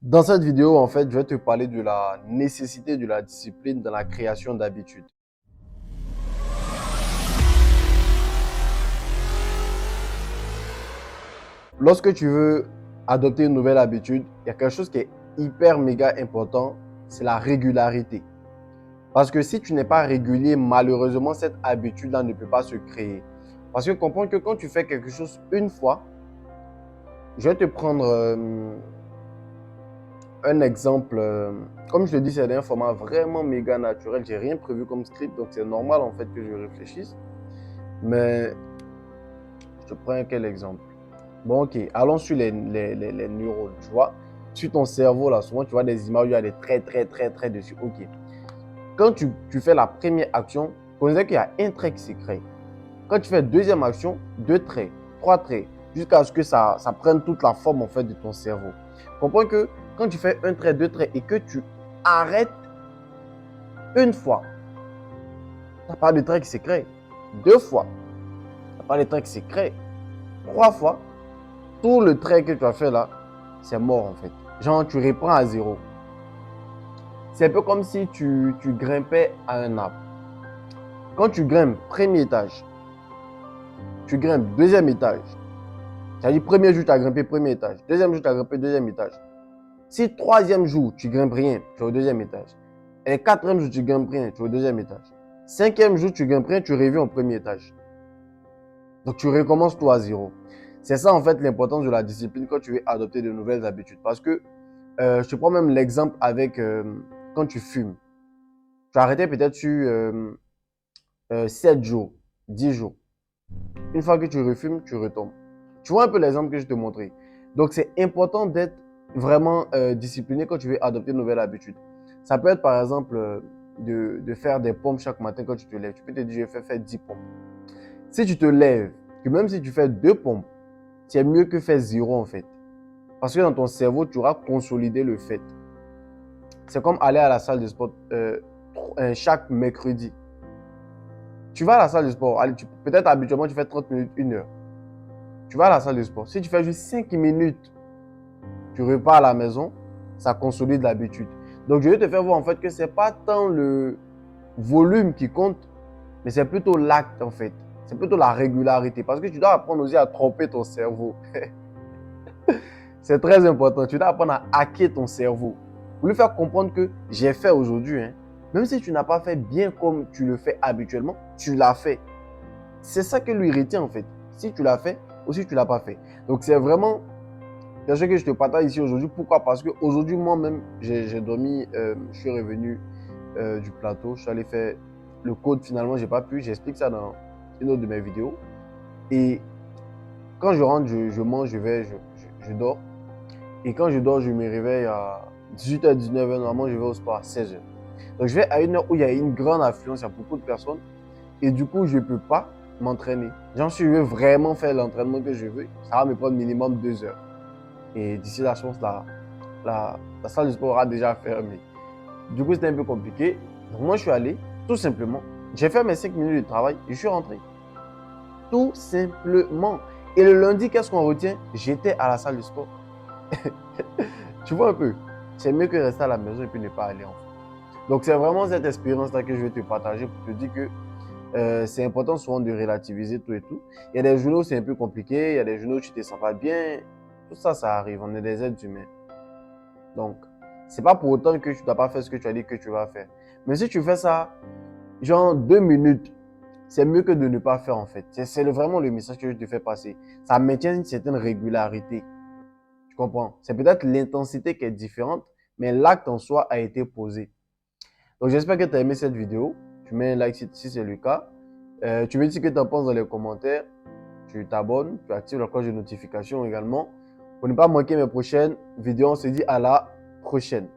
Dans cette vidéo, en fait, je vais te parler de la nécessité de la discipline dans la création d'habitudes. Lorsque tu veux adopter une nouvelle habitude, il y a quelque chose qui est hyper méga important, c'est la régularité. Parce que si tu n'es pas régulier, malheureusement, cette habitude-là ne peut pas se créer. Parce que comprends que quand tu fais quelque chose une fois, je vais te prendre un exemple. Comme je te dis, c'est un format vraiment méga naturel. J'ai rien prévu comme script, donc c'est normal en fait que je réfléchisse. Mais je te prends quel exemple? Bon, ok, allons sur les neurones, tu vois. Sur ton cerveau, là, souvent, tu vois des images où il y a des traits, traits dessus. Ok. Quand tu fais la première action, considère qu'il y a un trait qui se crée. Quand tu fais deuxième action, deux traits, trois traits, jusqu'à ce que ça prenne toute la forme, en fait, de ton cerveau. Comprends que quand tu fais un trait, deux traits et que tu arrêtes une fois, tu n'as pas de trait qui se crée. Deux fois, tu n'as pas de trait qui se crée. Trois fois, tout le trait que tu as fait là, c'est mort en fait. Genre, tu reprends à zéro. C'est un peu comme si tu grimpais à un arbre. Quand tu grimpes premier étage, tu grimpes deuxième étage. C'est-à-dire, premier jour, tu as grimpé premier étage. Deuxième jour, tu as grimpé deuxième étage. Si troisième jour, tu grimpes rien, tu es au deuxième étage. Et quatrième jour, tu grimpes rien, tu es au deuxième étage. Cinquième jour, tu grimpes rien, tu reviens au premier étage. Donc, tu recommences tout à zéro. C'est ça, en fait, l'importance de la discipline quand tu veux adopter de nouvelles habitudes. Parce que, je te prends même l'exemple avec quand tu fumes. Tu as arrêté peut-être sur 7 jours, 10 jours. Une fois que tu refumes, tu retombes. Tu vois un peu l'exemple que je te montrais. Donc, c'est important d'être vraiment discipliné quand tu veux adopter de nouvelles habitudes. Ça peut être, par exemple, de faire des pompes chaque matin quand tu te lèves. Tu peux te dire, je vais faire 10 pompes. Si tu te lèves, que même si tu fais 2 pompes, c'est mieux que faire 0 en fait. Parce que dans ton cerveau, tu auras consolidé le fait. C'est comme aller à la salle de sport chaque mercredi. Tu vas à la salle de sport, peut-être habituellement tu fais 30 minutes, 1 heure. Tu vas à la salle de sport. Si tu fais juste 5 minutes, tu repars à la maison, ça consolide l'habitude. Donc je vais te faire voir en fait que ce n'est pas tant le volume qui compte, mais c'est plutôt l'acte en fait. C'est plutôt la régularité. Parce que tu dois apprendre aussi à tromper ton cerveau. C'est très important. Tu dois apprendre à hacker ton cerveau. Pour lui faire comprendre que j'ai fait aujourd'hui. Même si tu n'as pas fait bien comme tu le fais habituellement, tu l'as fait. C'est ça que lui retient en fait. Si tu l'as fait ou si tu ne l'as pas fait. Donc c'est vraiment ce que je te partage ici aujourd'hui. Pourquoi? Parce qu'aujourd'hui, moi-même, j'ai dormi, je suis revenu du plateau. Je suis allé faire le code. Finalement, je n'ai pas pu. J'explique ça dans une autre de mes vidéos. Et quand je rentre, je mange, je dors. Et quand je dors, je me réveille à 18h, 19h. Normalement, je vais au sport à 16h. Donc, je vais à une heure où il y a une grande affluence, il y a beaucoup de personnes. Et du coup, je ne peux pas m'entraîner. Genre, si je veux vraiment faire l'entraînement que je veux, ça va me prendre minimum 2 heures. Et d'ici là, je pense que la salle de sport aura déjà fermé. Du coup, c'était un peu compliqué. Donc, moi, je suis allé, tout simplement. J'ai fait mes 5 minutes de travail et je suis rentré. Tout simplement. Et le lundi, qu'est-ce qu'on retient? J'étais à la salle de sport. Tu vois un peu, c'est mieux que rester à la maison et puis ne pas aller en fait. Donc c'est vraiment cette expérience-là que je vais te partager pour te dire que c'est important souvent de relativiser tout et tout. Il y a des journées où c'est un peu compliqué, il y a des journées où tu ne te sens pas bien. Tout ça, ça arrive, on est des êtres humains. Donc, c'est pas pour autant que tu ne dois pas faire ce que tu as dit que tu vas faire. Mais si tu fais ça, genre 2 minutes, c'est mieux que de ne pas faire en fait. C'est vraiment le message que je te fais passer. Ça maintient une certaine régularité. Tu comprends? C'est peut-être l'intensité qui est différente, mais l'acte en soi a été posé. Donc, j'espère que tu as aimé cette vidéo. Tu mets un like si c'est le cas. Tu me dis ce que tu en penses dans les commentaires. Tu t'abonnes, tu actives la cloche de notification également. Pour ne pas manquer mes prochaines vidéos, on se dit à la prochaine.